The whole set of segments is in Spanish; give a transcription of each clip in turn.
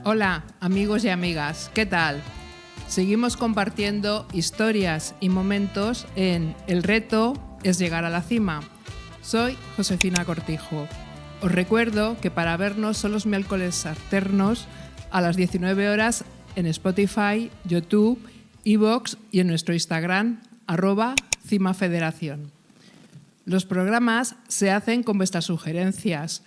Hola, amigos y amigas, ¿qué tal? Seguimos compartiendo historias y momentos en El reto es llegar a la cima. Soy Josefina Cortijo. Os recuerdo que para vernos son los miércoles alternos a las 19 horas en Spotify, YouTube, iVoox y en nuestro Instagram, @cimafederación. Los programas se hacen con vuestras sugerencias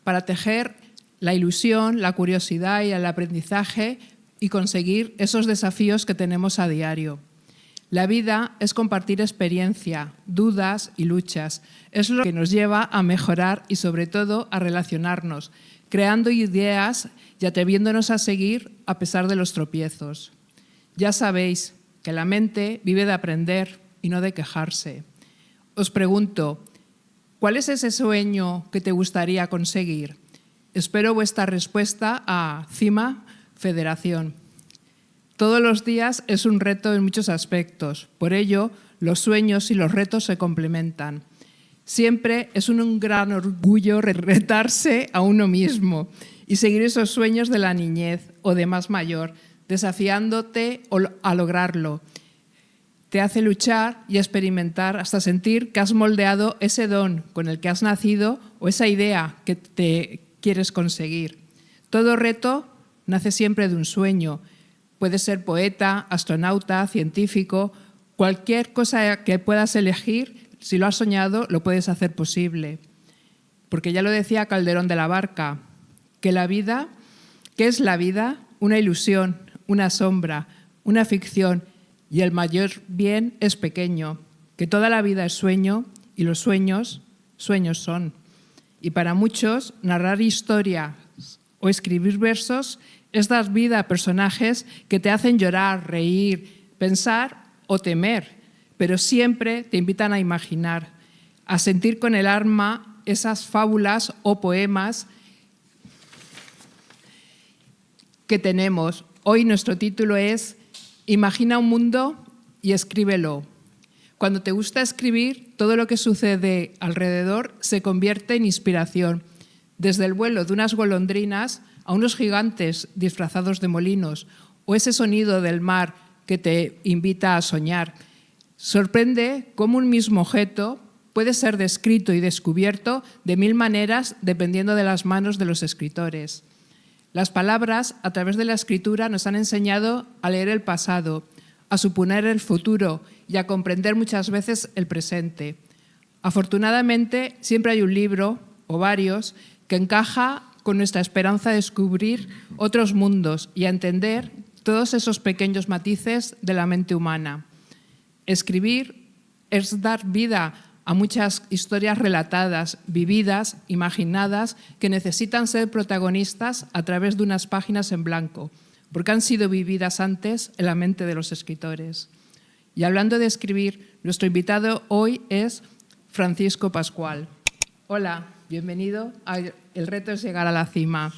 para tejer la ilusión, la curiosidad y el aprendizaje y conseguir esos desafíos que tenemos a diario. La vida es compartir experiencia, dudas y luchas. Es lo que nos lleva a mejorar y sobre todo a relacionarnos, creando ideas y atreviéndonos a seguir a pesar de los tropiezos. Ya sabéis que la mente vive de aprender y no de quejarse. Os pregunto, ¿cuál es ese sueño que te gustaría conseguir? Espero vuestra respuesta a Cima Federación. Todos los días es un reto en muchos aspectos. Por ello, los sueños y los retos se complementan. Siempre es un gran orgullo retarse a uno mismo y seguir esos sueños de la niñez o de más mayor, desafiándote a lograrlo. Te hace luchar y experimentar hasta sentir que has moldeado ese don con el que has nacido o esa idea que te quieres conseguir. Todo reto nace siempre de un sueño. Puedes ser poeta, astronauta, científico, cualquier cosa que puedas elegir, si lo has soñado, lo puedes hacer posible. Porque ya lo decía Calderón de la Barca, que la vida, ¿qué es la vida? Una ilusión, una sombra, una ficción, y el mayor bien es pequeño, que toda la vida es sueño y los sueños, sueños son. Y para muchos, narrar historias o escribir versos es dar vida a personajes que te hacen llorar, reír, pensar o temer, pero siempre te invitan a imaginar, a sentir con el alma esas fábulas o poemas que tenemos. Hoy nuestro título es Imagina un mundo y escríbelo. Cuando te gusta escribir, todo lo que sucede alrededor se convierte en inspiración, desde el vuelo de unas golondrinas a unos gigantes disfrazados de molinos o ese sonido del mar que te invita a soñar. Sorprende cómo un mismo objeto puede ser descrito y descubierto de mil maneras dependiendo de las manos de los escritores. Las palabras, a través de la escritura, nos han enseñado a leer el pasado, a suponer el futuro y a comprender muchas veces el presente. Afortunadamente, siempre hay un libro, o varios, que encaja con nuestra esperanza de descubrir otros mundos y a entender todos esos pequeños matices de la mente humana. Escribir es dar vida a muchas historias relatadas, vividas, imaginadas, que necesitan ser protagonistas a través de unas páginas en blanco, porque han sido vividas antes en la mente de los escritores. Y hablando de escribir, nuestro invitado hoy es Francisco Pascual. Hola, bienvenido a El reto es llegar a la cima.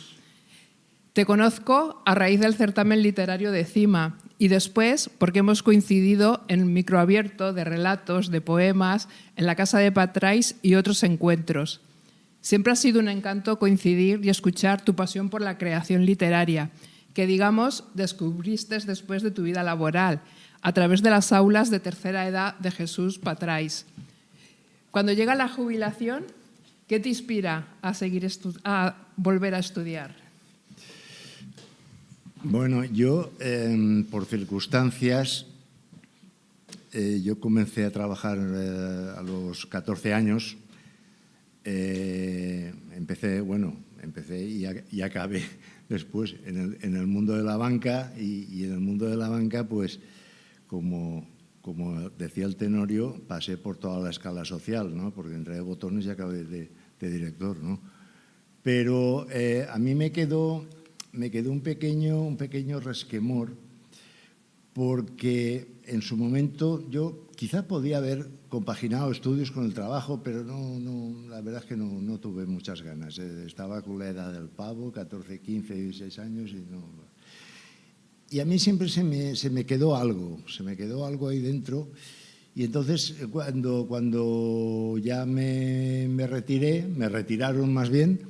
Te conozco a raíz del certamen literario de Cima y después porque hemos coincidido en un microabierto de relatos, de poemas, en la Casa de Patrais y otros encuentros. Siempre ha sido un encanto coincidir y escuchar tu pasión por la creación literaria, que, digamos, descubriste después de tu vida laboral, a través de las aulas de tercera edad de Jesús Patrais. Cuando llega la jubilación, ¿qué te inspira a volver a estudiar? Bueno, yo, por circunstancias, yo comencé a trabajar a los 14 años. Empecé y acabé después en el mundo de la banca y en el mundo de la banca, pues, como decía el Tenorio, pasé por toda la escala social, ¿no? Porque entré de botones y acabé de director, ¿no? Pero a mí me quedó un pequeño resquemor, porque en su momento yo quizá podía haber compaginado estudios con el trabajo, pero la verdad es que no tuve muchas ganas. Estaba con la edad del pavo, 14, 15, 16 años y a mí siempre se me quedó algo ahí dentro. Y entonces cuando ya me retiraron más bien,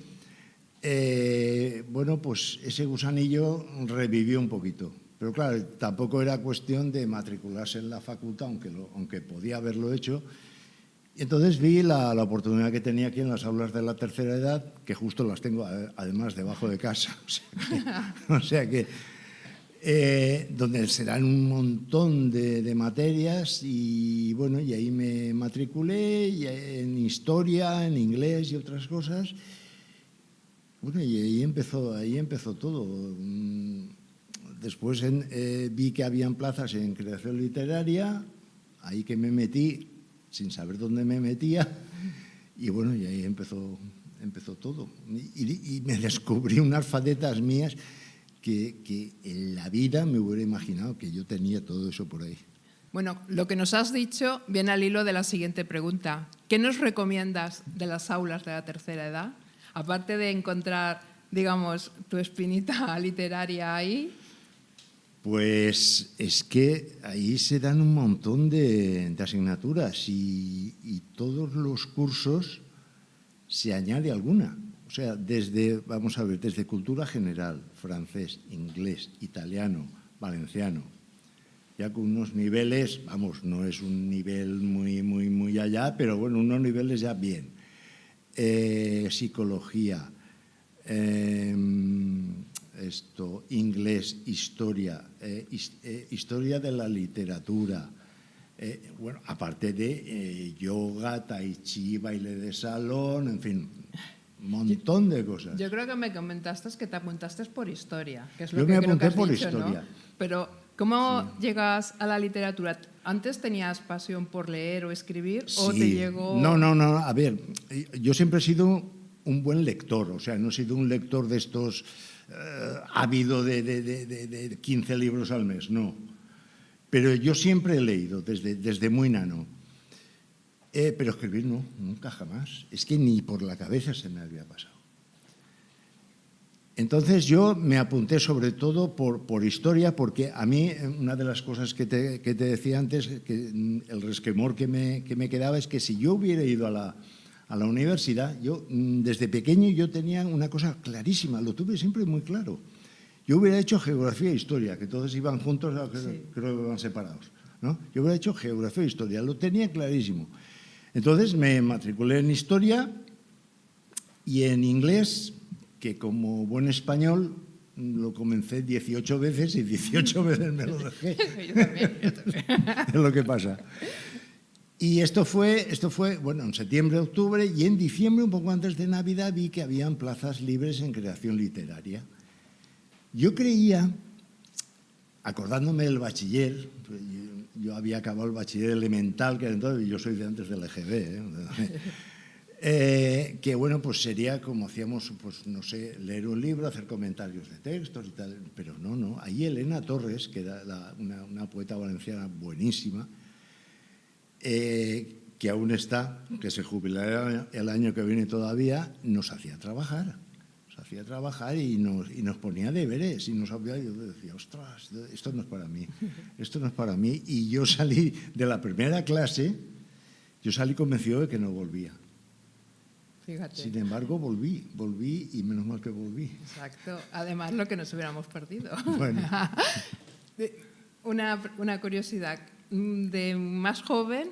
Bueno, pues ese gusanillo revivió un poquito. Pero claro, tampoco era cuestión de matricularse en la facultad, aunque podía haberlo hecho. Y entonces vi la oportunidad que tenía aquí en las aulas de la tercera edad, que justo las tengo además debajo de casa. O sea que donde se dan un montón de materias y bueno, y ahí me matriculé y en historia, en inglés y otras cosas. Bueno, y ahí empezó todo. Después vi que habían plazas en creación literaria, ahí que me metí sin saber dónde me metía y bueno, y ahí empezó todo. Y me descubrí unas facetas mías que en la vida me hubiera imaginado que yo tenía todo eso por ahí. Bueno, lo que nos has dicho viene al hilo de la siguiente pregunta. ¿Qué nos recomiendas de las aulas de la tercera edad? Aparte de encontrar, digamos, tu espinita literaria ahí. Pues es que ahí se dan un montón de asignaturas y todos los cursos se añade alguna. O sea, vamos a ver, desde cultura general, francés, inglés, italiano, valenciano, ya con unos niveles, vamos, no es un nivel muy allá, pero bueno, unos niveles ya bien. Psicología, inglés, historia, historia de la literatura, bueno, aparte de yoga, tai chi, baile de salón, en fin, un montón de cosas. Yo creo que me comentaste que te apuntaste por historia, que es Yo lo que me creo que apunté has por dicho, historia. ¿no? Pero ¿cómo llegas a la literatura? ¿Antes tenías pasión por leer o escribir o te llegó...? No, a ver, yo siempre he sido un buen lector, o sea, no he sido un lector de estos ávido de 15 libros al mes, no. Pero yo siempre he leído, desde muy nano. Pero escribir no, nunca jamás. Es que ni por la cabeza se me había pasado. Entonces yo me apunté sobre todo por historia, porque a mí una de las cosas que te decía antes, que el resquemor que me quedaba es que si yo hubiera ido a la universidad, yo desde pequeño yo tenía una cosa clarísima, lo tuve siempre muy claro. Yo hubiera hecho geografía e historia, que todos iban juntos, Sí. creo que iban separados, ¿no? Yo hubiera hecho geografía e historia, lo tenía clarísimo. Entonces me matriculé en historia y en inglés, que como buen español lo comencé 18 veces y 18 veces me lo dejé. Yo también. Es lo que pasa. Y esto fue, bueno, en septiembre, octubre, y en diciembre, un poco antes de Navidad, vi que habían plazas libres en creación literaria. Yo creía, acordándome del bachiller, yo había acabado el bachiller elemental, que era entonces, yo soy de antes del EGB, que bueno, pues sería como hacíamos, pues no sé, leer un libro, hacer comentarios de textos y tal, pero no. Ahí Elena Torres, que era una poeta valenciana buenísima, que aún está, que se jubilará el año que viene todavía, nos hacía trabajar y nos ponía deberes y nos había, yo decía, ostras, esto no es para mí. Y yo salí de la primera clase, yo salí convencido de que no volvía. Fíjate. Sin embargo, volví y menos mal que volví. Exacto. Además, lo que nos hubiéramos perdido. Bueno. Una curiosidad. De más joven,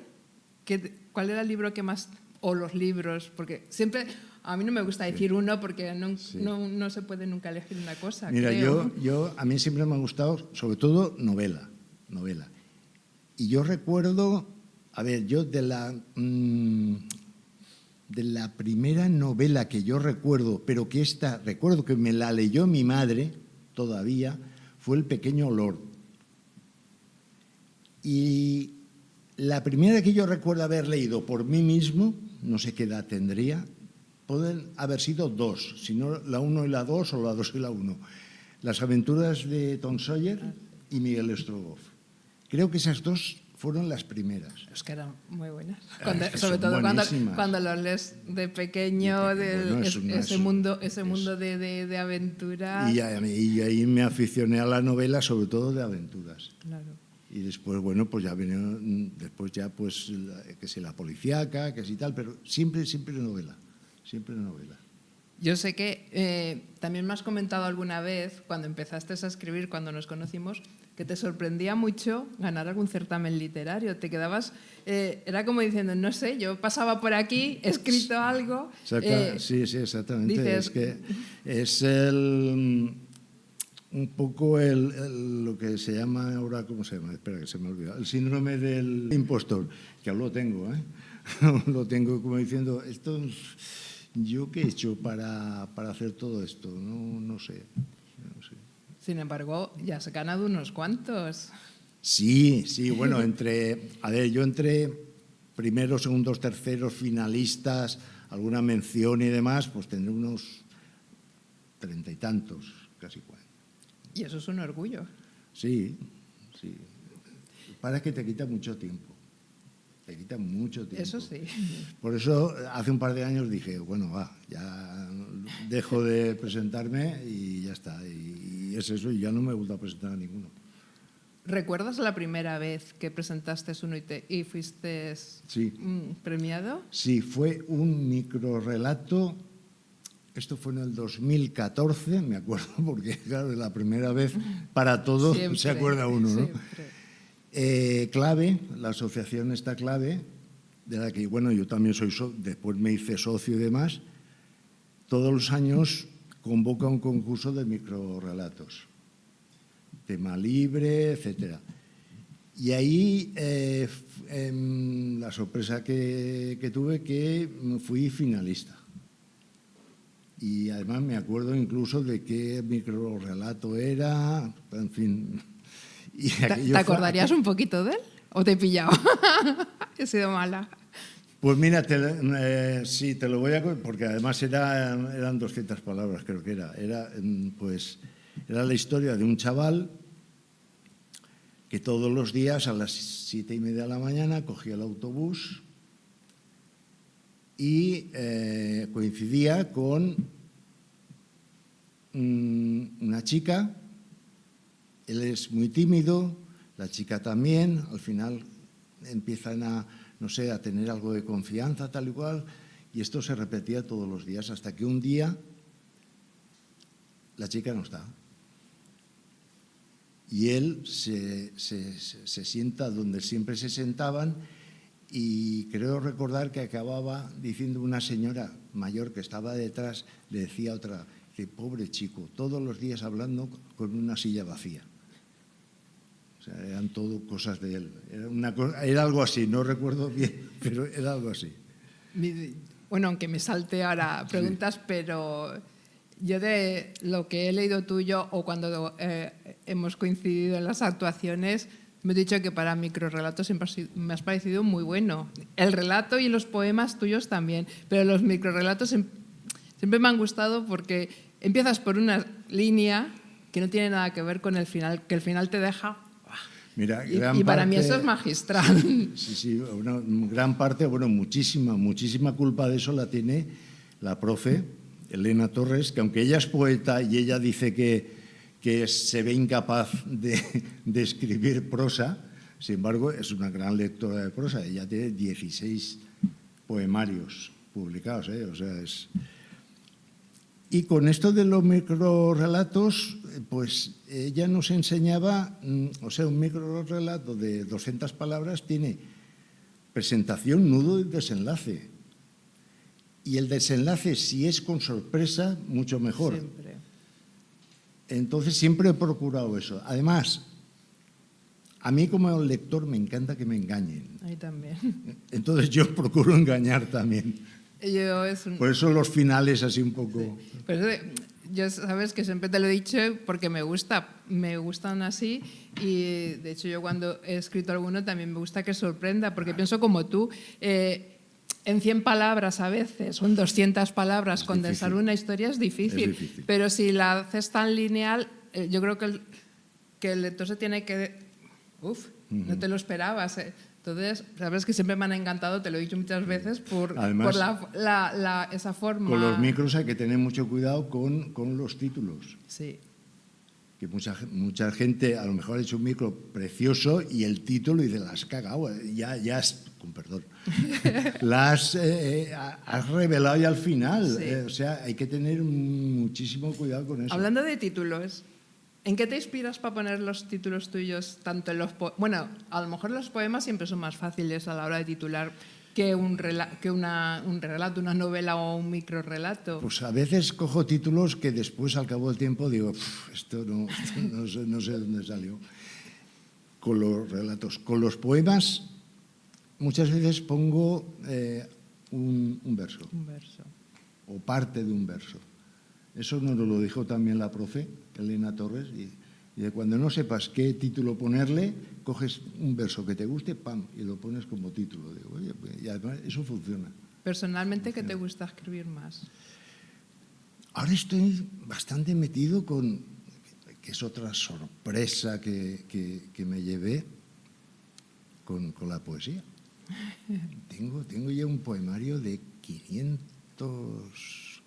¿cuál era el libro que más, o los libros? Porque siempre, a mí no me gusta decir uno porque no se puede nunca elegir una cosa. Mira, creo. a mí siempre me ha gustado, sobre todo, novela. Y yo recuerdo, a ver, yo de la primera novela que yo recuerdo, pero que recuerdo que me la leyó mi madre todavía, fue El pequeño Lord. Y la primera que yo recuerdo haber leído por mí mismo, no sé qué edad tendría, pueden haber sido dos, si no la 1 y la 2 o la 2 y la 1. Las aventuras de Tom Sawyer y Miguel Strogoff. Creo que esas dos fueron las primeras. Es que eran muy buenas. Sobre todo cuando los lees de pequeño, bueno, ese mundo de aventuras. Y ahí me aficioné a la novela, sobre todo de aventuras. Claro. Y después, bueno, pues ya viene, pues, que si la policíaca, que si tal, pero siempre novela. Yo sé que también me has comentado alguna vez, cuando empezaste a escribir, cuando nos conocimos, que te sorprendía mucho ganar algún certamen literario. Te quedabas, era como diciendo, no sé, yo pasaba por aquí, he escrito algo. Sí, exactamente. Dices, es que es un poco lo que se llama ahora, ¿cómo se llama? Espera, que se me ha olvidado. El síndrome del impostor, que aún lo tengo, ¿eh? Lo tengo como diciendo, esto, ¿yo qué he hecho para hacer todo esto? No sé. Sin embargo, ya has ganado unos cuantos. Sí, bueno, yo entre primeros, segundos, terceros, finalistas, alguna mención y demás, pues tendré unos 30 y tantos, casi 40. Y eso es un orgullo. Sí. Para que te quita mucho tiempo. Te quita mucho tiempo. Eso sí. Por eso, hace un par de años dije, bueno, ya dejo de presentarme y ya está. Y es eso, y ya no me he vuelto a presentar a ninguno. ¿Recuerdas la primera vez que presentaste uno y fuiste premiado? Sí, fue un microrrelato. Esto fue en el 2014, me acuerdo, porque claro, la primera vez para todo siempre, se acuerda uno, ¿no? Siempre. La asociación esta Clave, de la que, bueno, yo también soy después me hice socio y demás, todos los años convoca un concurso de microrrelatos, tema libre, etcétera. Y ahí la sorpresa que tuve que fui finalista. Y además me acuerdo incluso de qué microrrelato era, en fin. ¿Te acordarías un poquito de él? ¿O te he pillado? He sido mala. Pues mira, sí, te lo voy a... Porque además eran 200 palabras, creo que era. Era la historia de un chaval que todos los días a las 7:30 de la mañana cogía el autobús y coincidía con una chica. Él es muy tímido, la chica también. Al final empiezan a tener algo de confianza, tal y cual, y esto se repetía todos los días, hasta que un día la chica no está. Y él se sienta donde siempre se sentaban, y creo recordar que acababa diciendo una señora mayor que estaba detrás, le decía a otra, que pobre chico, todos los días hablando con una silla vacía. O sea, eran todo cosas de él. Era algo así, no recuerdo bien, pero era algo así. Bueno, aunque me salte ahora preguntas, sí. Pero yo de lo que he leído tuyo o cuando hemos coincidido en las actuaciones, me he dicho que para microrelatos siempre me has parecido muy bueno. El relato y los poemas tuyos también, pero los microrelatos siempre me han gustado porque empiezas por una línea que no tiene nada que ver con el final, que el final te deja... Mira, y para mí eso es magistral. Sí, una gran parte, bueno, muchísima culpa de eso la tiene la profe Elena Torres, que aunque ella es poeta y ella dice que se ve incapaz de escribir prosa, sin embargo es una gran lectora de prosa. Ella tiene 16 poemarios publicados, o sea, es... Y con esto de los microrrelatos, pues ella nos enseñaba, o sea, un microrrelato de 200 palabras tiene presentación, nudo y desenlace. Y el desenlace, si es con sorpresa, mucho mejor. Siempre. Entonces siempre he procurado eso. Además, a mí como lector me encanta que me engañen. A mí también. Entonces yo procuro engañar también. Por eso los finales así un poco... Sí. Pues yo sabes que siempre te lo he dicho porque me gustan así, y de hecho yo cuando he escrito alguno también me gusta que sorprenda, porque pienso como tú, en 100 palabras a veces, o en 200 palabras, condensar una historia es difícil, pero si la haces tan lineal, yo creo que el lector se tiene que... no te lo esperabas, Entonces, sabes que siempre me han encantado, te lo he dicho muchas veces, además, por esa forma. Con los micros hay que tener mucho cuidado con los títulos. Sí. Que mucha gente a lo mejor ha hecho un micro precioso y el título y te las has cagado. Ya con perdón, la has revelado ya al final. Sí. O sea, hay que tener muchísimo cuidado con eso. Hablando de títulos, ¿en qué te inspiras para poner los títulos tuyos? Tanto en los bueno, a lo mejor los poemas siempre son más fáciles a la hora de titular que un relato, una novela o un microrrelato. Pues a veces cojo títulos que después, al cabo del tiempo, digo, esto no sé dónde salió. Con los relatos. Con los poemas, muchas veces pongo un verso. Un verso. O parte de un verso. Eso nos lo dijo también la profe, Elena Torres, y de cuando no sepas qué título ponerle, coges un verso que te guste, ¡pam!, y lo pones como título. Digo, oye, pues, y además eso funciona. Personalmente, ¿qué te gusta escribir más? Ahora estoy bastante metido con, que es otra sorpresa que me llevé, con la poesía. Tengo ya un poemario de 500,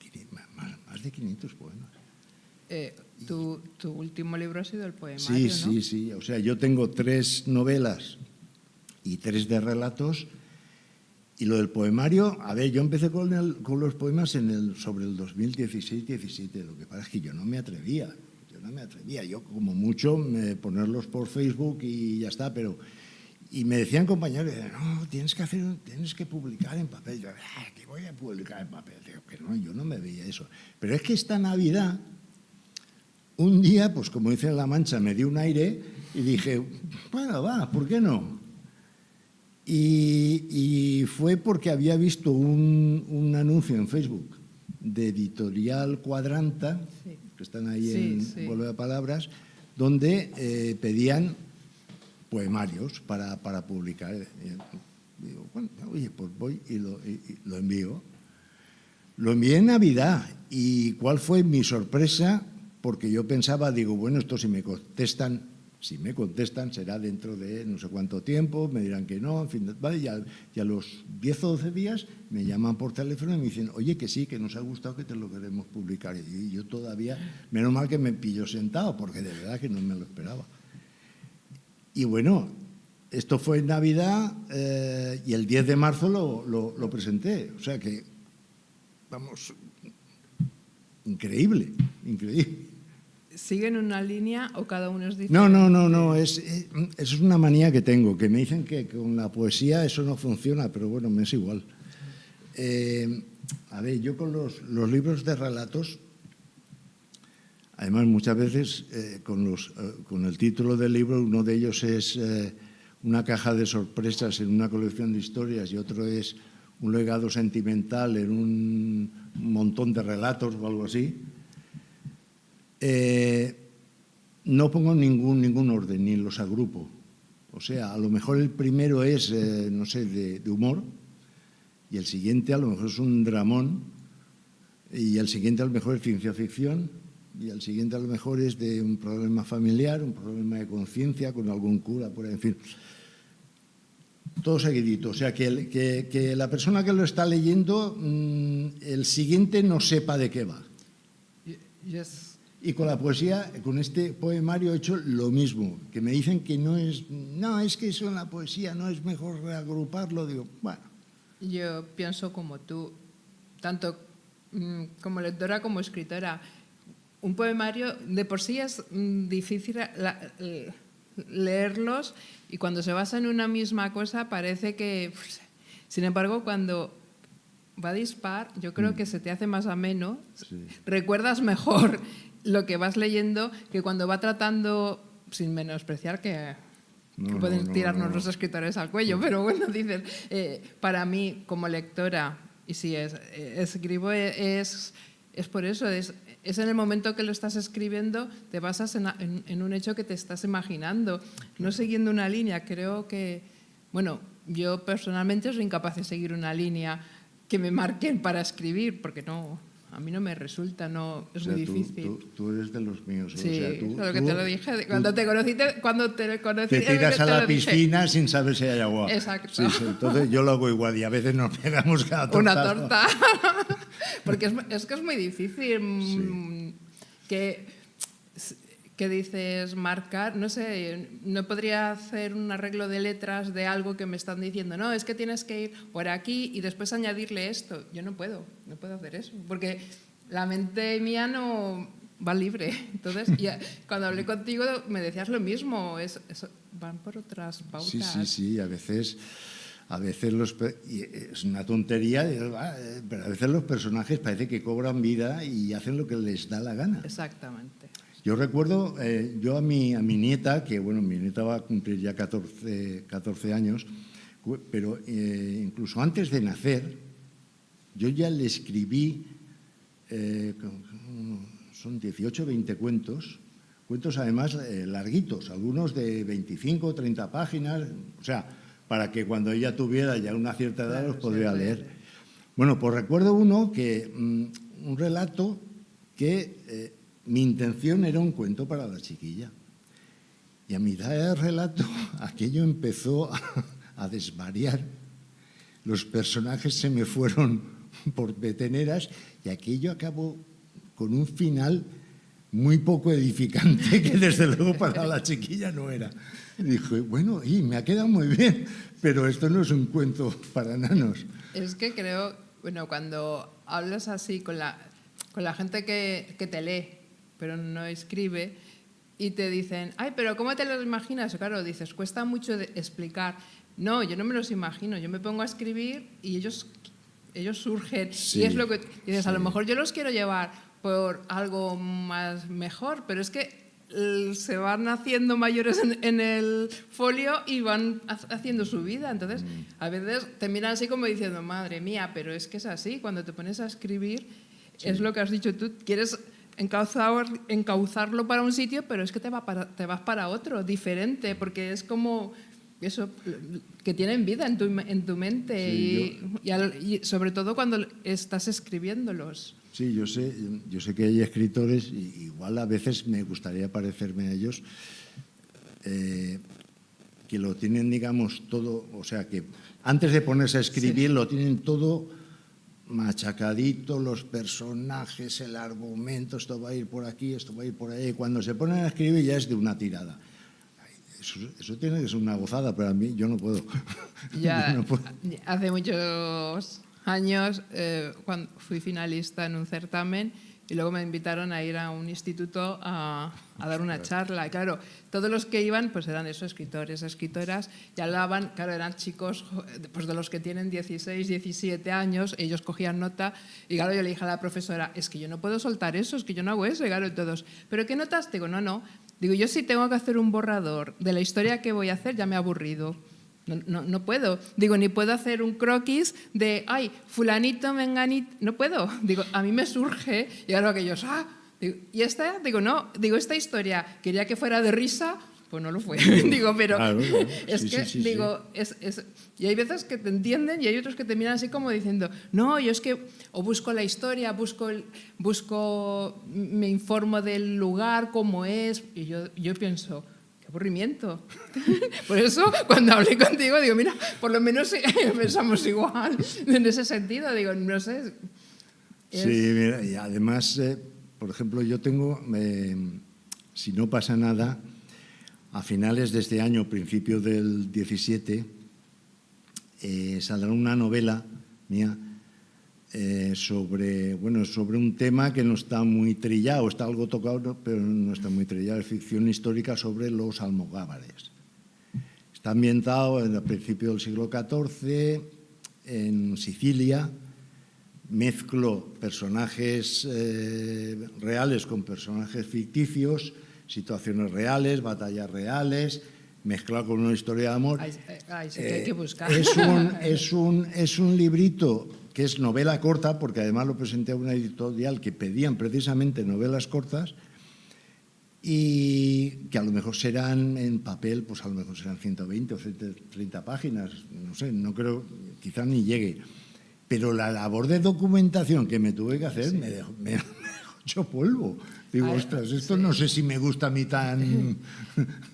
más de 500 poemas. Tu último libro ha sido el poemario, Sí, ¿no? sí. O sea, yo tengo 3 novelas y 3 de relatos. Y lo del poemario, a ver, yo empecé con los poemas sobre el 2016-17. Lo que pasa es que yo no me atrevía. Yo, como mucho, ponerlos por Facebook y ya está. Y me decían compañeros, no, tienes que publicar en papel. Yo, ¿qué voy a publicar en papel? Digo, que no, yo no me veía eso. Pero es que esta Navidad, un día, pues como dice en La Mancha, me dio un aire y dije, bueno, va, ¿por qué no? Y fue porque había visto un anuncio en Facebook de Editorial Cuadranta, Sí. que están ahí en Vuelve a Palabras, donde pedían poemarios para publicar. Y digo, bueno, oye, pues voy y lo envío. Lo envié en Navidad. ¿Y cuál fue mi sorpresa? Porque yo pensaba, digo, bueno, esto si me contestan será dentro de no sé cuánto tiempo, me dirán que no, en fin, ¿vale? Y a los 10 o 12 días me llaman por teléfono y me dicen, oye, que sí, que nos ha gustado, que te lo queremos publicar. Y yo todavía, menos mal que me pillo sentado, porque de verdad que no me lo esperaba. Y bueno, esto fue en Navidad y el 10 de marzo lo presenté. O sea que, vamos, increíble. ¿Siguen una línea o cada uno es diferente? No, eso es una manía que tengo, que me dicen que con la poesía eso no funciona, pero bueno, me es igual. A ver, yo con los libros de relatos, además muchas veces con el título del libro, uno de ellos es una caja de sorpresas en una colección de historias y otro es un legado sentimental en un montón de relatos o algo así. No pongo ningún orden, ni los agrupo. O sea, a lo mejor el primero es, no sé, de humor, y el siguiente a lo mejor es un dramón, y el siguiente a lo mejor es ciencia ficción, y el siguiente a lo mejor es de un problema familiar, un problema de conciencia con algún cura, por ahí, en fin. Todo seguidito. O sea, que la persona que lo está leyendo, el siguiente no sepa de qué va. Yes. Y con la poesía, con este poemario he hecho lo mismo, que me dicen que no, es que eso en la poesía no es mejor reagruparlo. Digo, bueno. Yo pienso como tú, tanto como lectora como escritora. Un poemario de por sí es difícil leerlos y cuando se basa en una misma cosa parece que... Sin embargo, cuando va a dispar, yo creo que se te hace más ameno, sí. Recuerdas mejor lo que vas leyendo que cuando va tratando, sin menospreciar que pueden tirarnos los escritores al cuello, pero bueno, dices, para mí como lectora, y si escribo es por eso, es en el momento que lo estás escribiendo, te basas en un hecho que te estás imaginando, no siguiendo una línea. Creo que, bueno, yo personalmente soy incapaz de seguir una línea que me marquen para escribir, porque no... A mí no me resulta, no, es muy difícil. Tú eres de los míos. Sí, o sea, lo que te lo dije. Cuando te conocí, te tiras a la piscina sin saber si hay agua. Exacto. Sí, entonces yo lo hago igual y a veces nos pegamos cada torta. Una torta. Porque es que es muy difícil que que dices marcar, no sé, no podría hacer un arreglo de letras de algo que me están diciendo, no, es que tienes que ir por aquí y después añadirle esto. Yo no puedo hacer eso, porque la mente mía no va libre. Entonces, cuando hablé contigo me decías lo mismo, van por otras pautas. Sí, a veces es una tontería, pero a veces los personajes parece que cobran vida y hacen lo que les da la gana. Exactamente. Yo recuerdo, yo a mi nieta, que bueno, mi nieta va a cumplir ya 14 años, pero incluso antes de nacer, yo ya le escribí, son 18 o 20 cuentos además larguitos, algunos de 25 o 30 páginas, o sea, para que cuando ella tuviera ya una cierta edad los podría leer. Bueno, pues recuerdo uno que, un relato que mi intención era un cuento para la chiquilla. Y a mitad del relato aquello empezó a desvariar. Los personajes se me fueron por peteneras y aquello acabó con un final muy poco edificante que desde luego para la chiquilla no era. Y dije, bueno, me ha quedado muy bien, pero esto no es un cuento para nanos. Es que creo, bueno, cuando hablas así con la gente que te lee, pero no escribe, y te dicen, ay, pero ¿cómo te los imaginas? Claro, dices, cuesta mucho explicar. No, yo no me los imagino, yo me pongo a escribir y ellos surgen. Sí, y es lo que dices, sí. A lo mejor yo los quiero llevar por algo más mejor, pero es que se van haciendo mayores en el folio y van haciendo su vida. Entonces, a veces te miran así como diciendo, madre mía, pero es que es así. Cuando te pones a escribir, es lo que has dicho tú, quieres encauzarlo para un sitio, pero es que te vas para otro, diferente, porque es como eso, que tienen vida en tu mente y sobre todo cuando estás escribiéndolos. Sí, yo sé que hay escritores, igual a veces me gustaría parecerme a ellos, que lo tienen, digamos, todo, o sea, que antes de ponerse a escribir lo tienen todo machacadito, los personajes, el argumento, esto va a ir por aquí, esto va a ir por ahí. Cuando se ponen a escribir ya es de una tirada. Eso tiene que ser una gozada, pero a mí yo no puedo. Ya, no puedo. Hace muchos años cuando fui finalista en un certamen y luego me invitaron a ir a un instituto a dar una charla. Y claro, todos los que iban pues eran esos escritores, escritoras, y hablaban, claro, eran chicos pues de los que tienen 16, 17 años, ellos cogían nota y claro, yo le dije a la profesora, es que yo no puedo soltar eso, es que yo no hago eso, y claro, todos, ¿pero qué notas? Digo, no. Digo, yo si tengo que hacer un borrador de la historia que voy a hacer, ya me he aburrido. No puedo. Digo, ni puedo hacer un croquis de, ay, fulanito, menganito. No puedo. Digo, a mí me surge, y ahora que ellos, digo, ¿y esta? Digo, no. Digo, esta historia quería que fuera de risa, pues no lo fue. Digo, pero claro. es que, digo, y hay veces que te entienden y hay otros que te miran así como diciendo, no, yo es que o busco la historia, me informo del lugar, cómo es, y yo pienso, aburrimiento. Por eso, cuando hablé contigo, digo, mira, por lo menos pensamos igual en ese sentido. Digo, no sé. Sí, mira, y además, por ejemplo, yo tengo, si no pasa nada, a finales de este año, principio del 17, saldrá una novela mía sobre un tema que no está muy trillado, está algo tocado, pero no está muy trillado, es ficción histórica sobre los almogávares. Está ambientado a principios del siglo XIV, en Sicilia. Mezclo personajes reales con personajes ficticios, situaciones reales, batallas reales, mezclado con una historia de amor. Sí que hay que buscar. Es un librito que es novela corta, porque además lo presenté a una editorial que pedían precisamente novelas cortas y que a lo mejor serán en papel, pues a lo mejor serán 120 o 130 páginas, no sé, no creo, quizás ni llegue. Pero la labor de documentación que me tuve que hacer me dejó hecho polvo. Digo, ostras, esto no sé si me gusta a mí tan...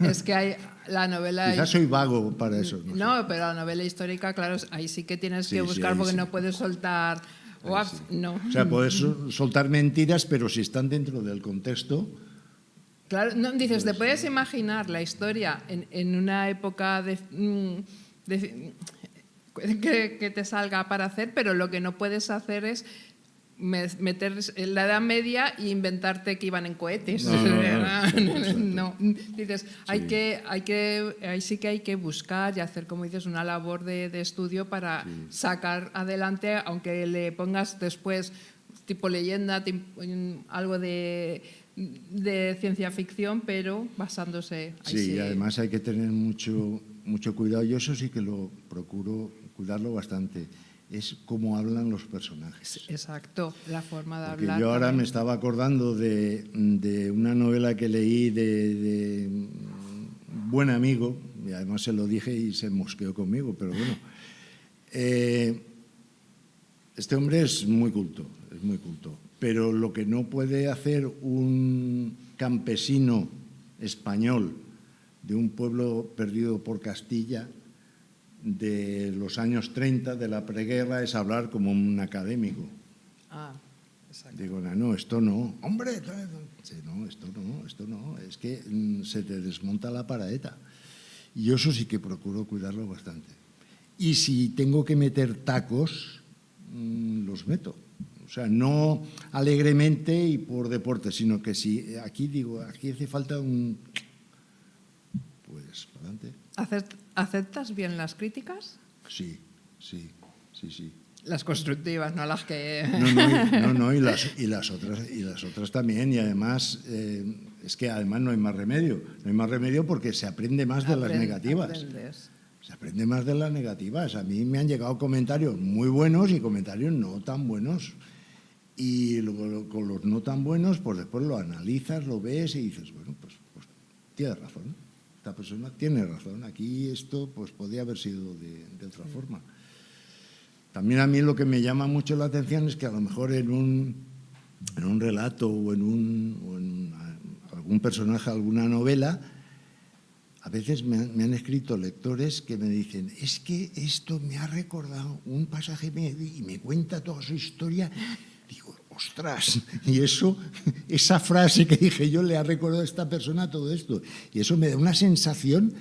Es que hay la novela... Quizás soy vago para eso. No, pero la novela histórica, claro, ahí sí que tienes que buscar porque no puedes soltar... No. O sea, puedes soltar mentiras, pero si están dentro del contexto, Claro, no, dices, te puedes imaginar la historia en una época que te salga para hacer, pero lo que no puedes hacer es meter en la Edad Media y inventarte que iban en cohetes. No. Dices, ahí sí que hay que buscar y hacer, como dices, una labor de estudio para sacar adelante, aunque le pongas después tipo leyenda, algo de ciencia ficción, pero basándose. Sí, y además hay que tener mucho cuidado. Yo eso sí que lo procuro cuidarlo bastante. Es cómo hablan los personajes. Exacto, la forma de Porque hablar. yo ahora también. me estaba acordando de una novela que leí de un buen amigo, y además se lo dije y se mosqueó conmigo, pero bueno. Este hombre es muy culto, pero lo que no puede hacer un campesino español de un pueblo perdido por Castilla de los años 30, de la preguerra, es hablar como un académico. Exacto. Digo, no, esto no. Hombre, no, esto no. Es que se te desmonta la paraeta. Y yo eso sí que procuro cuidarlo bastante. Y si tengo que meter tacos, los meto. O sea, no alegremente y por deporte, sino que si aquí hace falta pues, para adelante. ¿Aceptas bien las críticas? Sí. Las constructivas, no las que... No, y las otras también. Y además, es que además no hay más remedio. No hay más remedio porque se aprende más de las negativas. Aprendes. Se aprende más de las negativas. A mí me han llegado comentarios muy buenos y comentarios no tan buenos. Y luego con los no tan buenos, pues después lo analizas, lo ves y dices, bueno, pues tiene razón. Esta persona tiene razón. Aquí esto pues podría haber sido de otra forma. También a mí lo que me llama mucho la atención es que a lo mejor en un relato o en algún personaje, alguna novela, a veces me han escrito lectores que me dicen, es que esto me ha recordado un pasaje y me cuenta toda su historia. Digo, ostras, y esa frase que dije yo le ha recordado a esta persona todo esto. Y eso me da una sensación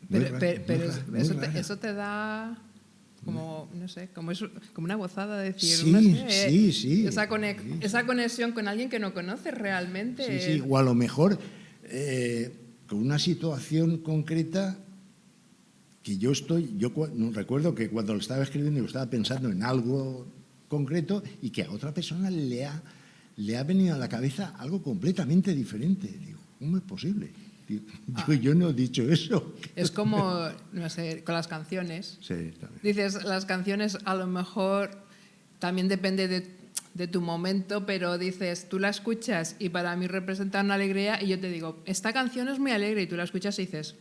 eso te da... como, no sé, como una gozada de decir, sí, no sé, sí. Esa conexión con alguien que no conoces realmente. Sí, o a lo mejor con una situación concreta que yo recuerdo que cuando lo estaba escribiendo yo estaba pensando en algo concreto y que a otra persona le ha venido a la cabeza algo completamente diferente. Digo, ¿cómo es posible? Yo no he dicho eso. Es como, no sé, con las canciones. Sí, también. Dices, las canciones a lo mejor también depende de tu momento, pero dices, tú la escuchas y para mí representa una alegría y yo te digo, esta canción es muy alegre y tú la escuchas y dices,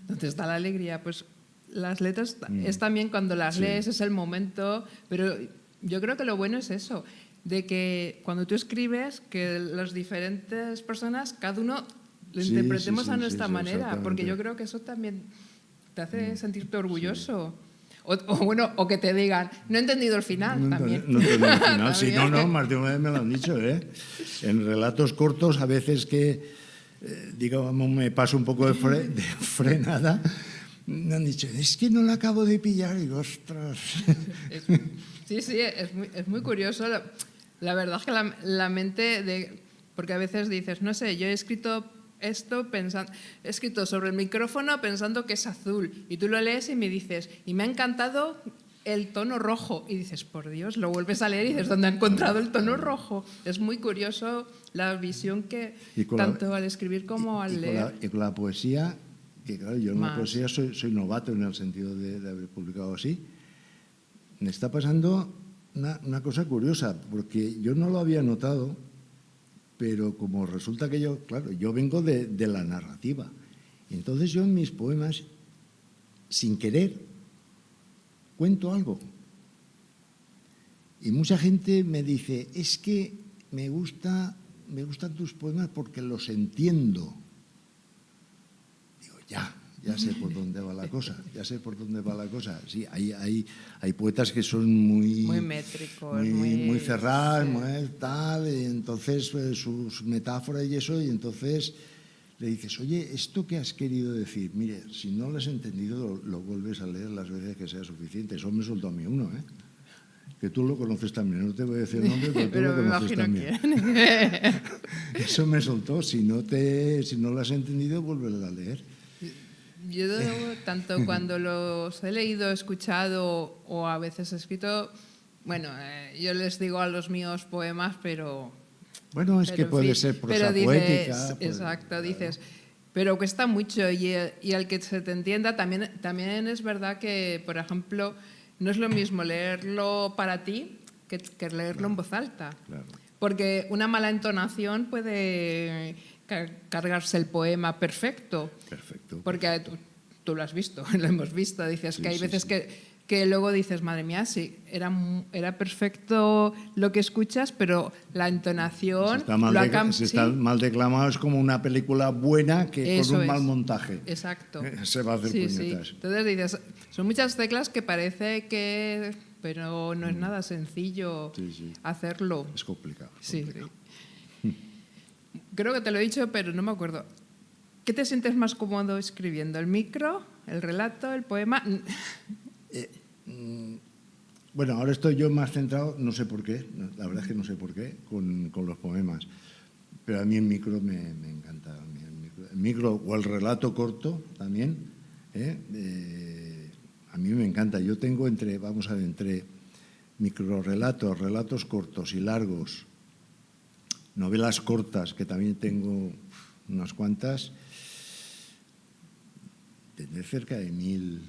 ¿dónde está la alegría? Pues las letras es también cuando las lees, es el momento, pero yo creo que lo bueno es eso, de que cuando tú escribes, que las diferentes personas, cada uno lo interpretemos a nuestra manera, porque yo creo que eso también te hace sentirte orgulloso. O que te digan, no he entendido el final, también. No he entendido el final, sí, más de una vez me lo han dicho, ¿eh? En relatos cortos, a veces que, digamos, me paso un poco de frenada, me han dicho, es que no la acabo de pillar, y digo, ostras. Sí, es muy curioso. La verdad es que la mente, porque a veces dices, no sé, yo he escrito sobre el micrófono pensando que es azul y tú lo lees y me dices, y me ha encantado el tono rojo y dices, por Dios, lo vuelves a leer y dices, ¿dónde ha encontrado el tono rojo? Es muy curioso la visión que tanto al escribir como al leer. Y con la poesía, que claro, yo en la poesía soy novato en el sentido de haber publicado así, me está pasando una cosa curiosa, porque yo no lo había notado, pero como resulta que yo vengo de la narrativa. Entonces yo en mis poemas, sin querer, cuento algo. Y mucha gente me dice, es que me gustan tus poemas porque los entiendo. Digo, ya ya sé por dónde va la cosa, ya sé por dónde va la cosa. Sí, hay poetas que son muy métricos, muy cerrados, sí. muy tal, y entonces sus metáforas y eso, y entonces le dices, oye, ¿esto qué has querido decir? Mire, si no lo has entendido, lo vuelves a leer las veces que sea suficiente. Eso me soltó a mí uno, ¿eh? Que tú lo conoces también. No te voy a decir el nombre, pero tú lo me conoces imagino también. quién. Eso me soltó. Si no lo has entendido, vuélvelo a leer. Yo, tanto cuando los he leído, escuchado o a veces escrito, bueno, yo les digo a los míos poemas, pero... Bueno, es que en puede fin, ser prosa pero dices, poética. exacto, claro. dices, pero cuesta mucho y al que se te entienda, también es verdad que, por ejemplo, no es lo mismo leerlo para ti que leerlo en voz alta. Claro. Porque una mala entonación puede cargarse el poema perfecto. Perfecto. Porque tú lo has visto, lo hemos visto. Dices Sí, que hay sí, veces sí. que luego dices, madre mía, sí, era perfecto lo que escuchas, pero la entonación Si está mal declamado, es como una película buena que con Eso un mal es. montaje. Exacto. Se va a hacer puñetas. Sí. Entonces dices, son muchas teclas que parece que... Pero no es nada sencillo hacerlo. Es complicado. Sí. Creo que te lo he dicho, pero no me acuerdo. ¿Qué te sientes más cómodo escribiendo? ¿El micro, el relato, el poema? Bueno, ahora estoy yo más centrado, no sé por qué, la verdad es que no sé por qué, con los poemas. Pero a mí el micro me encanta. El micro o el relato corto también, a mí me encanta. Yo tengo entre microrelatos, relatos cortos y largos, novelas cortas, que también tengo unas cuantas, tendré cerca de 1000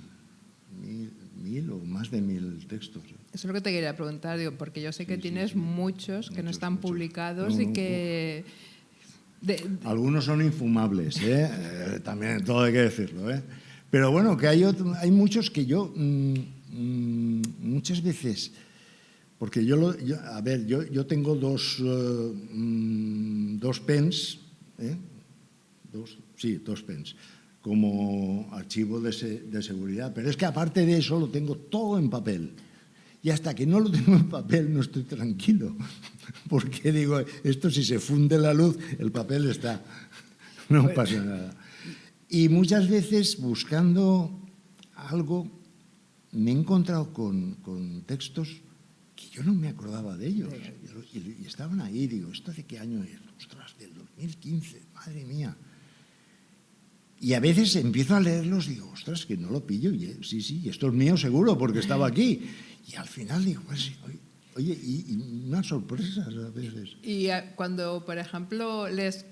o más de 1000 textos. Eso es lo que te quería preguntar, digo, porque yo sé que tienes muchos que no están publicados y que... Algunos son infumables, también todo hay que decirlo. Pero bueno, que hay muchos que yo muchas veces... Porque yo tengo dos pens, dos pens, como archivo de seguridad. Pero es que aparte de eso lo tengo todo en papel. Y hasta que no lo tengo en papel no estoy tranquilo. Porque digo, esto si se funde la luz, el papel está. No pasa nada. Y muchas veces buscando algo me he encontrado con textos que yo no me acordaba de ellos. Y estaban ahí, digo, ¿esto de qué año es? Ostras, del 2015, madre mía. Y a veces empiezo a leerlos y digo, ostras, que no lo pillo. Y, sí, esto es mío seguro porque estaba aquí. Y al final digo, pues sí, oye, y unas sorpresas a veces. Y cuando, por ejemplo, lees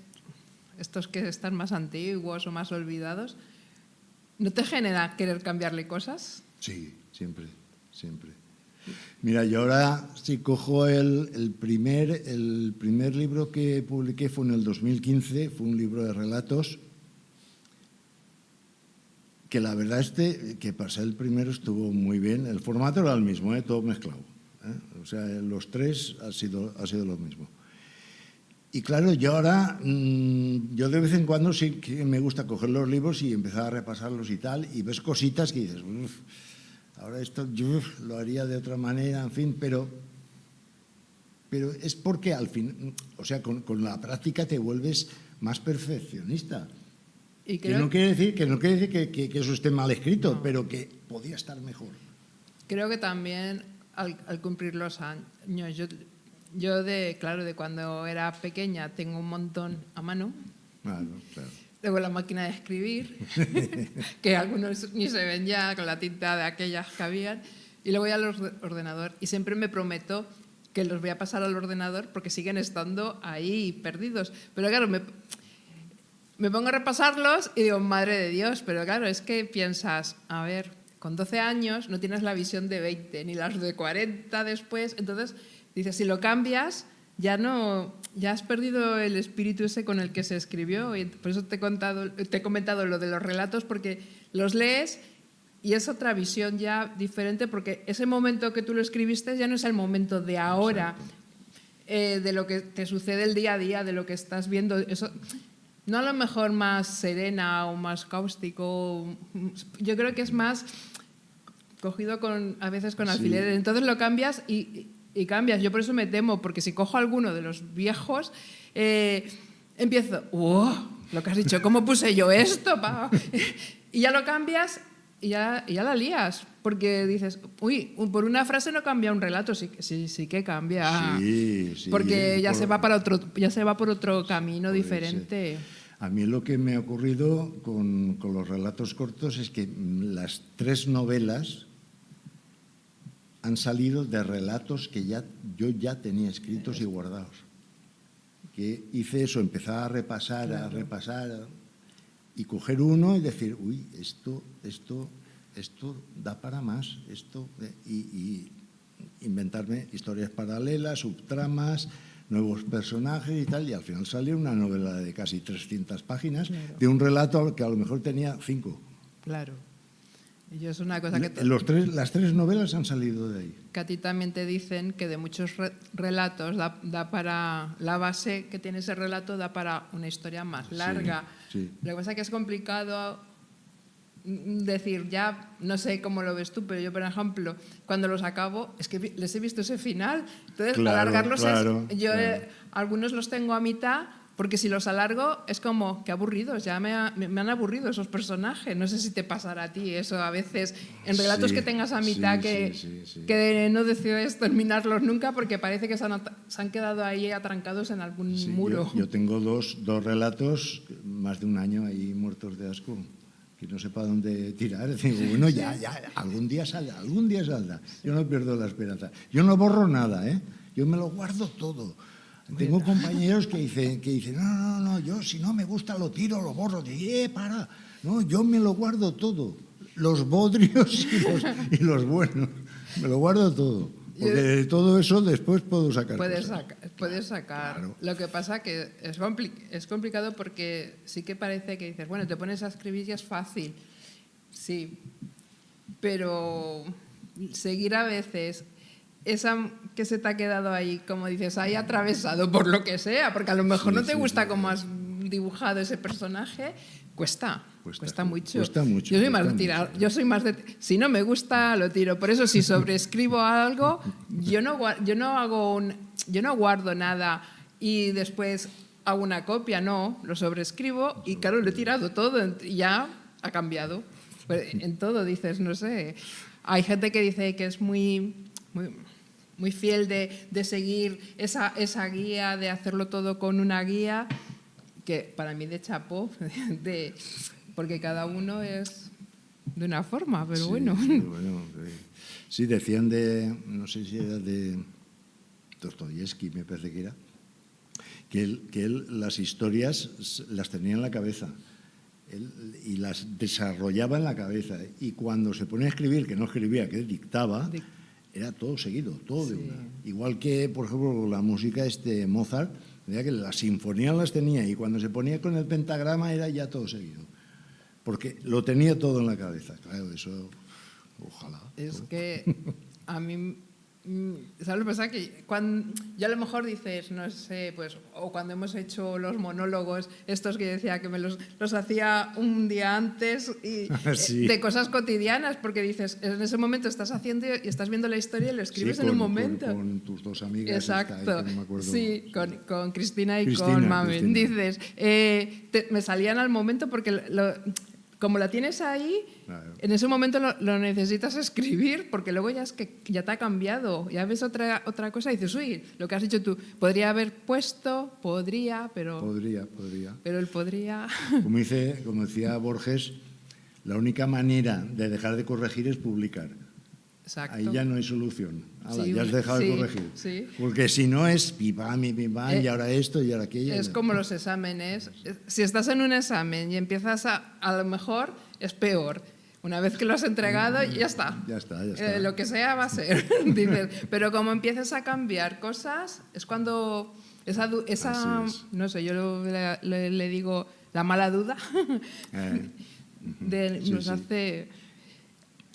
estos que están más antiguos o más olvidados, ¿no te genera querer cambiarle cosas? Sí, siempre. Mira, yo ahora si cojo el primer libro que publiqué fue en el 2015, fue un libro de relatos, que la verdad que pasé el primero estuvo muy bien. El formato era el mismo, todo mezclado. O sea, los tres ha sido lo mismo. Y claro, yo ahora, yo de vez en cuando sí que me gusta coger los libros y empezar a repasarlos y tal, y ves cositas que dices, ahora esto yo lo haría de otra manera, en fin, pero es porque al fin, o sea, con la práctica te vuelves más perfeccionista. Que no quiere decir que eso esté mal escrito, no, pero que podía estar mejor. Creo que también al cumplir los años, yo de cuando era pequeña tengo un montón a mano. Claro. Luego la máquina de escribir, que algunos ni se ven ya con la tinta de aquellas que habían. Y luego ya el ordenador. Y siempre me prometo que los voy a pasar al ordenador porque siguen estando ahí perdidos. Pero claro, me pongo a repasarlos y digo, madre de Dios, pero claro, es que piensas, a ver, con 12 años no tienes la visión de 20, ni las de 40 después, entonces dices, si lo cambias, ya has perdido el espíritu ese con el que se escribió, y por eso te he comentado lo de los relatos, porque los lees y es otra visión ya diferente, porque ese momento que tú lo escribiste ya no es el momento de ahora, de lo que te sucede el día a día, de lo que estás viendo, eso... no a lo mejor más serena o más cáustico, yo creo que es más cogido a veces con alfileres. Entonces lo cambias y cambias. Yo por eso me temo, porque si cojo alguno de los viejos, empiezo, lo que has dicho, ¿cómo puse yo esto? Y ya lo cambias y ya la lías, porque dices, uy, por una frase no cambia un relato, sí que cambia, porque ya se va por otro camino diferente. A mí lo que me ha ocurrido con los relatos cortos es que las 3 novelas han salido de relatos que yo ya tenía escritos y guardados. Que hice eso, empezar a repasar, y coger uno y decir, uy, esto da para más, y inventarme historias paralelas, subtramas, nuevos personajes y tal, y al final salió una novela de casi 300 páginas, de un relato que a lo mejor tenía 5. Claro. Y es una cosa que las 3 novelas han salido de ahí. Que a ti también te dicen que de muchos relatos da para la base que tiene ese relato, da para una historia más larga. Sí. Lo que pasa es que es complicado decir, ya no sé cómo lo ves tú, pero yo, por ejemplo, cuando los acabo, es que les he visto ese final, entonces alargarlos algunos los tengo a mitad, porque si los alargo es como, qué aburridos, ya me han aburrido esos personajes. No sé si te pasará a ti eso a veces, en relatos que tengas a mitad que no decides terminarlos nunca porque parece que se han quedado ahí atrancados en algún muro. Yo tengo dos relatos, más de un año ahí muertos de asco, que no sé para dónde tirar. Digo, bueno, ya, algún día saldrá. Yo no pierdo la esperanza. Yo no borro nada, yo me lo guardo todo. Tengo compañeros que dicen, no, yo si no me gusta lo tiro, lo borro. Para. No, yo me lo guardo todo. Los bodrios y los buenos. Me lo guardo todo. Porque de todo eso después puedo sacar cosas. Puedes sacar. Claro. Lo que pasa que es complicado porque sí que parece que dices, bueno, te pones a escribir y es fácil. Sí, pero seguir a veces esa que se te ha quedado ahí, como dices, ahí atravesado por lo que sea, porque a lo mejor no te gusta cómo has dibujado ese personaje, cuesta mucho. Yo soy más de si no me gusta lo tiro. Por eso si sobreescribo algo, yo no guardo nada y después hago una copia, no, lo sobreescribo y claro, lo he tirado todo y ya ha cambiado. Pues en todo dices, no sé, hay gente que dice que es muy fiel de seguir esa guía, de hacerlo todo con una guía, que para mí de chapó, porque cada uno es de una forma, pero bueno. Sí, decían no sé si era de Dostoyevsky, me parece que era, que él las historias las tenía en la cabeza y las desarrollaba en la cabeza, y cuando se ponía a escribir, que no escribía, que dictaba, era todo seguido, todo de una. Igual que, por ejemplo, la música Mozart, que las sinfonías las tenía y cuando se ponía con el pentagrama era ya todo seguido. Porque lo tenía todo en la cabeza. Claro, eso, ojalá. Es que a mí, ¿sabes lo que pasa? Que cuando ya a lo mejor dices, no sé, pues, o cuando hemos hecho los monólogos, estos que decía que me los hacía un día antes y de cosas cotidianas, porque dices, en ese momento estás haciendo y estás viendo la historia y lo escribes en un momento. Con tus 2 amigas. Exacto. Ahí, que no me acuerdo. Sí, con Cristina y con Mamen. Dices, me salían al momento porque como la tienes ahí, claro, en ese momento lo necesitas escribir, porque luego ya es que ya te ha cambiado, ya ves otra cosa y dices, uy, lo que has dicho tú, podría haber puesto, pero... Podría. Pero el podría... Como decía Borges, la única manera de dejar de corregir es publicar. Exacto. Ahí ya no hay solución. Ya has dejado de corregir. Sí. Porque si no es pipam, y ahora esto y ahora aquello. Es como los exámenes. Si estás en un examen y empiezas a lo mejor es peor. Una vez que lo has entregado, ya está. Ya está. Lo que sea va a ser. Dices. Pero como empiezas a cambiar cosas, es cuando esa no sé, yo le digo la mala duda, nos hace...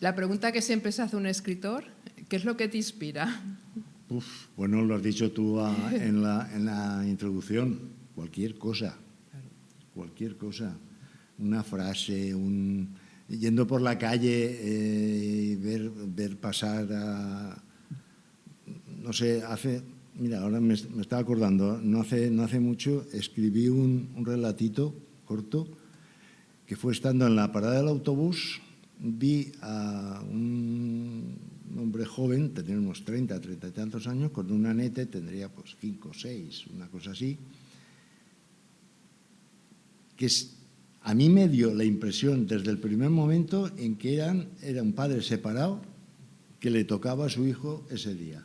La pregunta que siempre se hace un escritor, ¿qué es lo que te inspira? Bueno, lo has dicho tú en la introducción, cualquier cosa. cualquier cosa, una frase, yendo por la calle, ver pasar a... No sé, mira, ahora me estaba acordando, no hace mucho escribí un relatito corto que fue estando en la parada del autobús, vi a un hombre joven, tenía unos 30 y tantos años, con una nete, tendría pues 5 o 6, una cosa así, que a mí me dio la impresión desde el primer momento en que era un padre separado que le tocaba a su hijo ese día.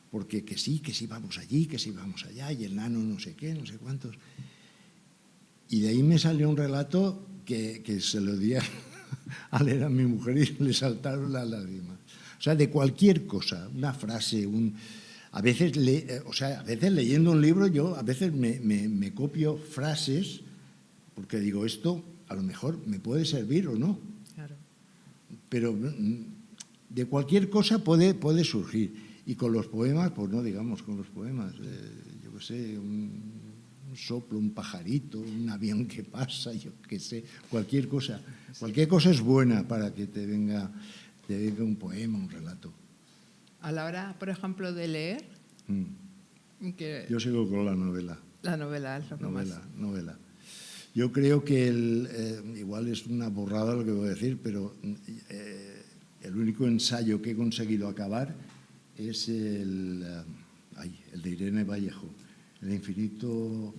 Porque que sí vamos allí, que sí vamos allá, y el nano no sé qué, no sé cuántos. Y de ahí me salió un relato que se lo di a leer a mi mujer y le saltaron las lágrimas. O sea, de cualquier cosa, una frase, a veces leyendo un libro yo a veces me copio frases porque digo, esto a lo mejor me puede servir o no. Claro. Pero de cualquier cosa puede surgir. Y con los poemas, pues no digamos con los poemas, yo qué sé, un soplo, un pajarito, un avión que pasa, yo qué sé, cualquier cosa. Cualquier cosa es buena para que te venga un poema, un relato. A la hora, por ejemplo, de leer... Yo sigo con la novela. La novela es lo que más... Novela. Yo creo que igual es una borrada lo que voy a decir, pero el único ensayo que he conseguido acabar es el de Irene Vallejo, El infinito...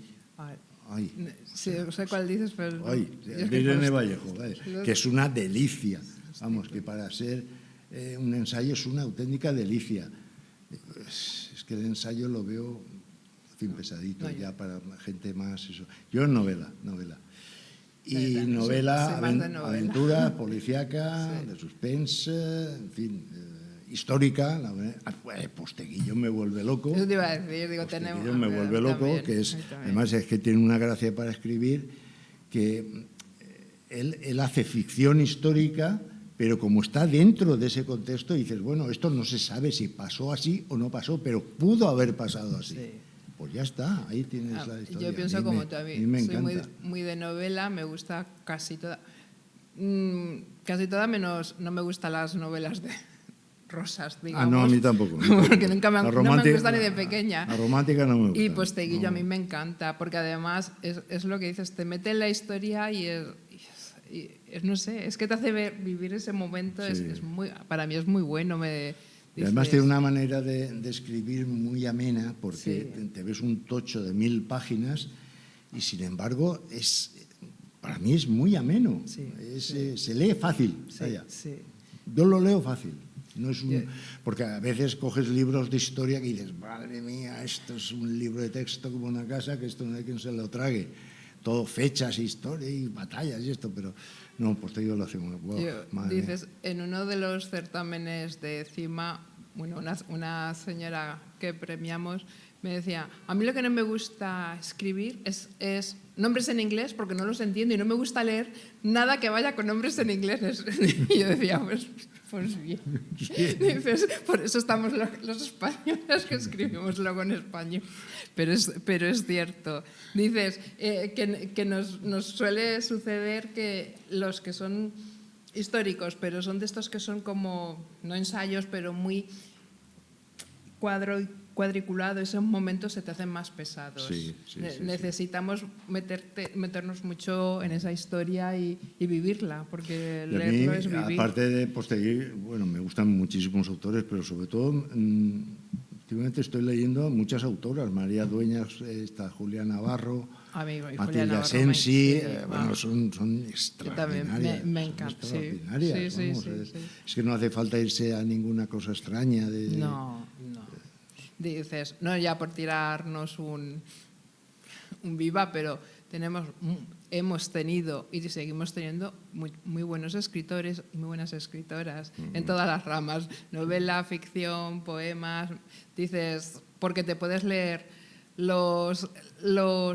Sí, no sé cuál dices, pero... El de Irene Vallejo, que es una delicia. Vamos, que para ser un ensayo es una auténtica delicia. Es que el ensayo lo veo, en fin, pesadito, ya para gente más... Eso. Yo novela. Y novela, aventura, policíaca, de suspense, en fin... histórica, Posteguillo me vuelve loco. Yo te iba a decir, digo, Posteguillo me vuelve loco, que es, además es que tiene una gracia para escribir, que él hace ficción histórica, pero como está dentro de ese contexto, dices, bueno, esto no se sabe si pasó así o no pasó, pero pudo haber pasado así. Sí. Pues ya está, ahí tienes la historia. Yo pienso como tú, a mí soy muy de novela, me gusta casi toda menos, no me gustan las novelas de rosas, digamos. No, a mí tampoco. Porque nunca no me gusta ni de pequeña. La romántica no me gusta. Y Posteguillo a mí me encanta, porque además es lo que dices, te mete en la historia y no sé, es que te hace vivir ese momento, sí. Para mí es muy bueno. Y además tiene una manera de escribir muy amena, porque te ves un tocho de 1000 páginas y sin embargo para mí es muy ameno. Sí, se lee fácil. Sí. Yo lo leo fácil. No es porque a veces coges libros de historia que dices, madre mía, esto es un libro de texto como una casa, que esto no hay quien se lo trague. Todo fechas, historia y batallas y esto, pero no, pues te digo, lo hacemos. Wow, dices, en uno de los certámenes de CIMA, bueno, una señora que premiamos me decía, a mí lo que no me gusta escribir es nombres en inglés porque no los entiendo y no me gusta leer nada que vaya con nombres en inglés. Y yo decía, pues bien. Dices, por eso estamos los españoles que escribimos luego en español. Pero es cierto. Dices que nos suele suceder que los que son históricos, pero son de estos que son como, no ensayos, pero muy cuadriculado, esos momentos se te hacen más pesados. Sí, necesitamos meternos mucho en esa historia y vivirla, porque leerlo es vivir. Aparte de Posteguillo, bueno, me gustan muchísimos autores, pero sobre todo últimamente estoy leyendo a muchas autoras, María Dueñas, Julia Navarro, Matilde Asensi, bueno, son extraordinarias. También me encanta. Extraordinarias, es que no hace falta irse a ninguna cosa extraña. No. Dices, no ya por tirarnos un viva, pero hemos tenido y seguimos teniendo muy buenos escritores y muy buenas escritoras en todas las ramas, novela, ficción, poemas. Dices, porque te puedes leer los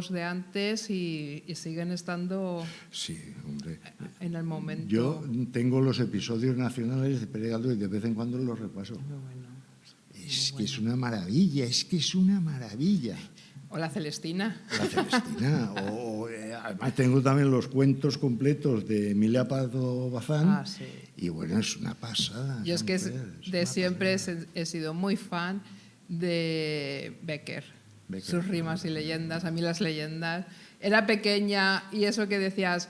de antes y siguen estando en el momento. Yo tengo los episodios nacionales de Pérez Galdós y de vez en cuando los repaso. Muy bueno. Es que es una maravilla, O la Celestina. La Celestina. Además tengo también los cuentos completos de Emilia Pardo Bazán. Sí. Y bueno, es una pasada. Yo es que siempre he sido muy fan de Becker. Sus rimas y leyendas. A mí las leyendas... Era pequeña y eso que decías...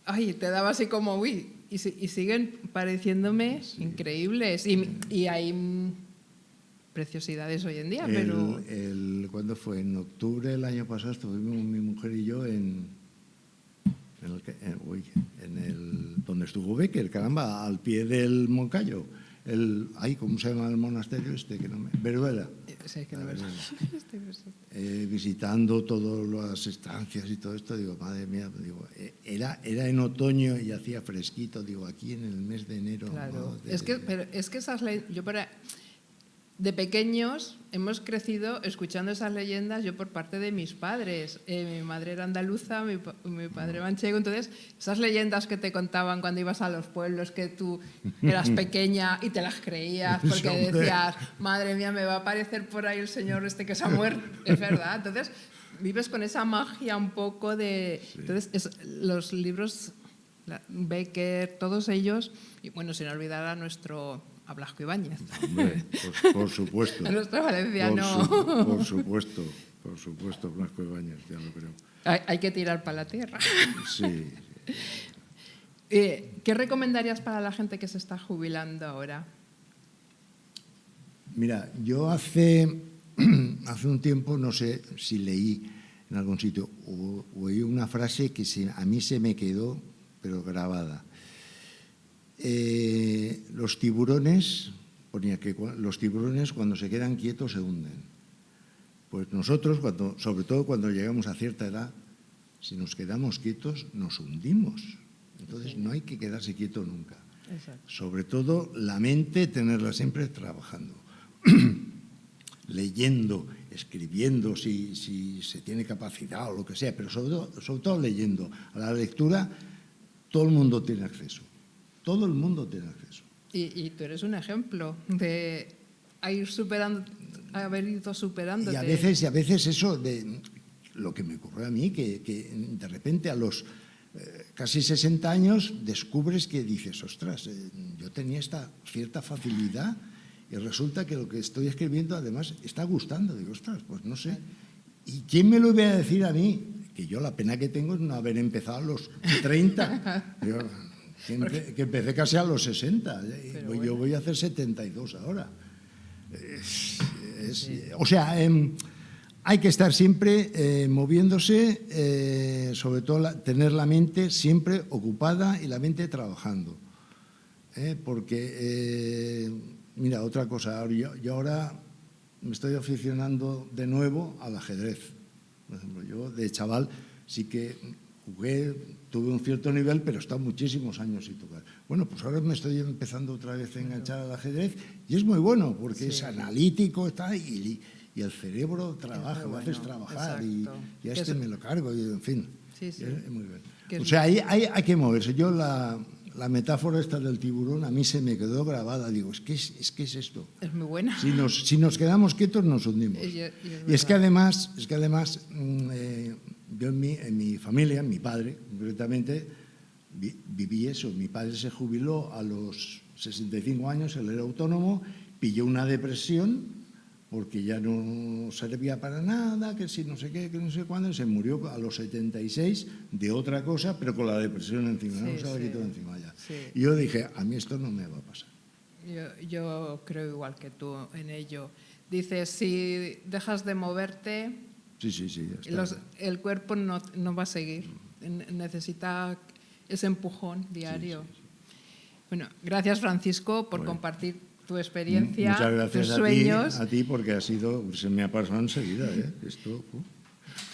Ay, te daba así como... Uy, y siguen pareciéndome increíbles. Y hay preciosidades hoy en día, pero... ¿Cuándo fue? En octubre del año pasado estuvimos mi mujer y yo donde estuvo Becker, caramba, al pie del Moncayo. ¿Cómo se llama el monasterio este? Veruela. Sí, que no visitando todas las estancias y todo esto, digo, madre mía, digo, era en otoño y hacía fresquito, digo, aquí en el mes de enero. Claro, ¿no? Es que esas de pequeños hemos crecido escuchando esas leyendas, yo por parte de mis padres. Mi madre era andaluza, mi padre manchego, entonces esas leyendas que te contaban cuando ibas a los pueblos, que tú eras pequeña y te las creías porque decías, madre mía, me va a aparecer por ahí el señor este que se ha muerto. Es verdad, entonces vives con esa magia un poco de... Sí. Entonces los libros, Becker, todos ellos, y bueno, sin olvidar a nuestro... a Blasco Ibáñez. Hombre, por supuesto. A nuestro valenciano. Por supuesto, Blasco Ibáñez, ya lo creo. Hay que tirar para la tierra. Sí. ¿Qué recomendarías para la gente que se está jubilando ahora? Mira, yo hace un tiempo, no sé si leí en algún sitio, o oí una frase que a mí se me quedó, pero grabada. Los tiburones, ponía que los tiburones cuando se quedan quietos se hunden. Pues nosotros, sobre todo cuando llegamos a cierta edad, si nos quedamos quietos nos hundimos. Entonces no hay que quedarse quieto nunca. Exacto. Sobre todo la mente, tenerla siempre trabajando, leyendo, escribiendo si se tiene capacidad o lo que sea, pero sobre todo leyendo. A la lectura todo el mundo tiene acceso. Todo el mundo tiene acceso. Y tú eres un ejemplo de haber ido superándote. Y a veces eso, de lo que me ocurrió a mí, que de repente a los casi 60 años descubres que dices, ostras, yo tenía esta cierta facilidad y resulta que lo que estoy escribiendo además está gustando. Digo, ostras, pues no sé. ¿Y quién me lo iba a decir a mí? Que yo la pena que tengo es no haber empezado a los 30. Que empecé casi a los 60, yo voy a hacer 72 ahora. O sea, hay que estar siempre moviéndose, sobre todo tener la mente siempre ocupada y la mente trabajando. Porque, mira, otra cosa, yo ahora me estoy aficionando de nuevo al ajedrez. Por ejemplo, yo de chaval sí que jugué, tuve un cierto nivel, pero he estado muchísimos años sin tocar. Bueno, pues ahora me estoy empezando otra vez a enganchar al ajedrez y es muy bueno porque es analítico y el cerebro trabaja, lo haces trabajar y me lo cargo y en fin. Sí. Es muy bien. O sea, hay que moverse. Yo la metáfora esta del tiburón a mí se me quedó grabada. Digo, es que es esto. Es muy buena. Si nos quedamos quietos nos hundimos. Y es que además yo en mi familia, mi padre concretamente, viví eso. Mi padre se jubiló a los 65 años, él era autónomo, pilló una depresión porque ya no servía para nada, que si no sé qué, que no sé cuándo, y se murió a los 76 de otra cosa, pero con la depresión encima, no se la quitó encima ya. Sí. Y yo dije, a mí esto no me va a pasar. Yo creo igual que tú en ello. Dices, si dejas de moverte, el cuerpo no va a seguir. Necesita ese empujón diario. Sí. Bueno, gracias Francisco por compartir tu experiencia, muchas gracias tus sueños. A ti porque se me ha pasado enseguida.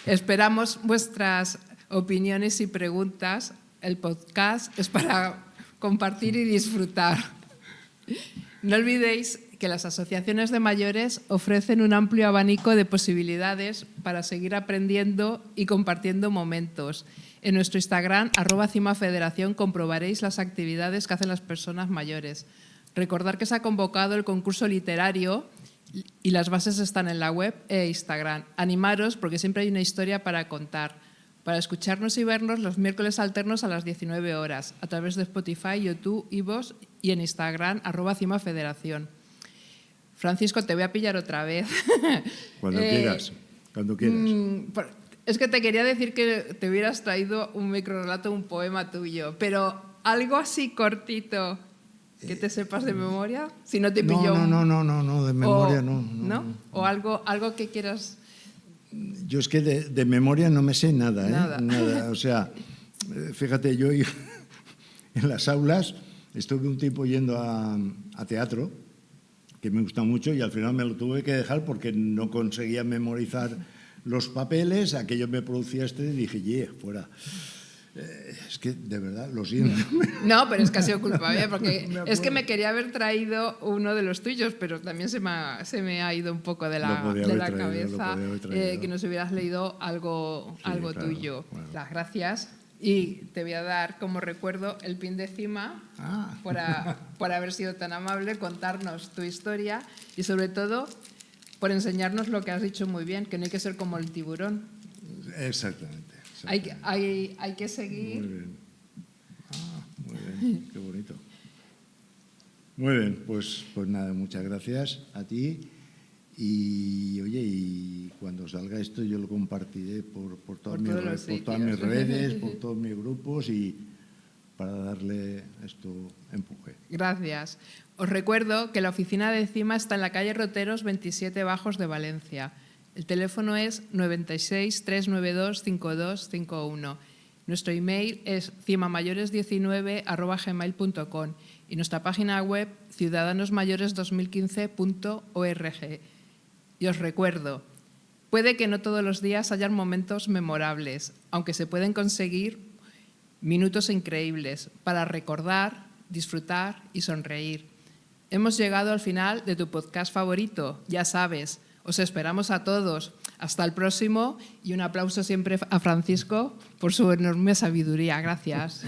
Esperamos vuestras opiniones y preguntas. El podcast es para compartir y disfrutar. No olvidéis que las asociaciones de mayores ofrecen un amplio abanico de posibilidades para seguir aprendiendo y compartiendo momentos. En nuestro Instagram, @CIMAFederación, comprobaréis las actividades que hacen las personas mayores. Recordar que se ha convocado el concurso literario y las bases están en la web e Instagram. Animaros porque siempre hay una historia para contar. Para escucharnos y vernos los miércoles alternos a las 19 horas a través de Spotify, YouTube, iVoox y en Instagram @CimaFederación. Francisco, te voy a pillar otra vez. Cuando quieras, cuando quieras. Es que te quería decir que te hubieras traído un microrelato, un poema tuyo, pero algo así cortito que te sepas de memoria, si no te pillo. No, de memoria no. O algo que quieras. Yo es que de memoria no me sé nada, ¿eh? Nada. O sea, fíjate, yo en las aulas estuve un tiempo yendo a teatro, que me gusta mucho, y al final me lo tuve que dejar porque no conseguía memorizar los papeles, aquello me producía estrés y dije, fuera. Es que, de verdad, lo siento. No, pero es que ha sido culpa mía, porque es que me quería haber traído uno de los tuyos, pero también se me ha ido un poco de la cabeza que nos hubieras leído algo claro, tuyo. Bueno. Las gracias. Y te voy a dar como recuerdo el pin de Cima por haber sido tan amable, contarnos tu historia y sobre todo por enseñarnos lo que has dicho muy bien, que no hay que ser como el tiburón. Exactamente. Hay que seguir. Muy bien. Muy bien, qué bonito. Muy bien, pues nada, muchas gracias a ti. Y oye, y cuando salga esto yo lo compartiré por todas mis redes, por todos mis grupos y para darle esto empuje. Gracias. Os recuerdo que la oficina de Cima está en la calle Roteros 27 Bajos de Valencia. El teléfono es 96 392 5251. Nuestro email es cimamayores19@gmail.com y nuestra página web ciudadanosmayores2015.org. Y os recuerdo, puede que no todos los días hayan momentos memorables, aunque se pueden conseguir minutos increíbles para recordar, disfrutar y sonreír. Hemos llegado al final de tu podcast favorito, ya sabes. Os esperamos a todos. Hasta el próximo y un aplauso siempre a Francisco por su enorme sabiduría. Gracias.